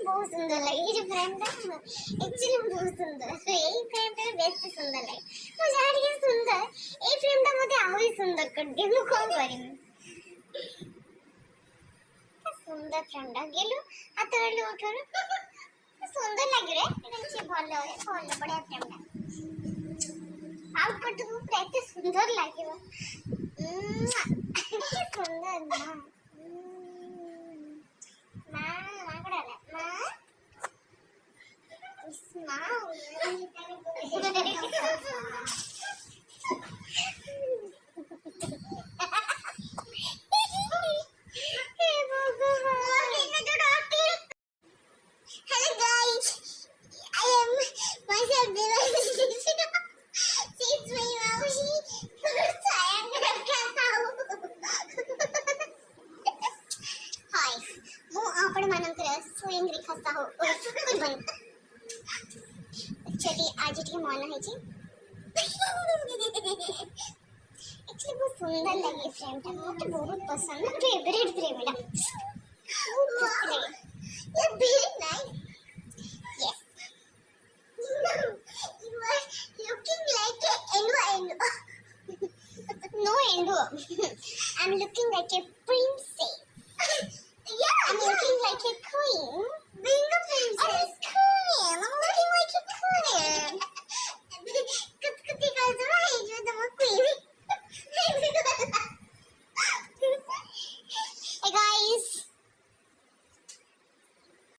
बहुत सुंदर लगे ये जो फ्रेम था एक्चुअली बहुत सुंदर तो यही फ्रेम टा बेस्ट सुंदर लगे तो जाहा ଟିକେ सुंदर ए फ्रेम टा मते आहुरी सुंदर कर दे मु कोन करिम सुंदर फ्रेम टा गेलु हाथ धरलु उठरु सुंदर लागे रे एटा से भलो बढ़िया फ्रेम टा आउट कर दू एते सुंदर लागिबो सुंदर ना Smile. Hello guys, I am myself Devanshi. She's my Maushi. Hi, ମୁଁ ଆପଣ ମାନଙ୍କର ସ୍ୱୟଂରେ ଖସ୍ତା ହଉ କୁର୍ବାନ चलिए आज ठीक मन है जी एक्चुअली बहुत सुंदर लगे फ्रेम टा मुझे बहुत पसंद है फेवरेट फ्रेम है बहुत मस्त लगे ये very nice yes you are looking like a endo no endo I'm looking like a princess yeah I'm looking like a queen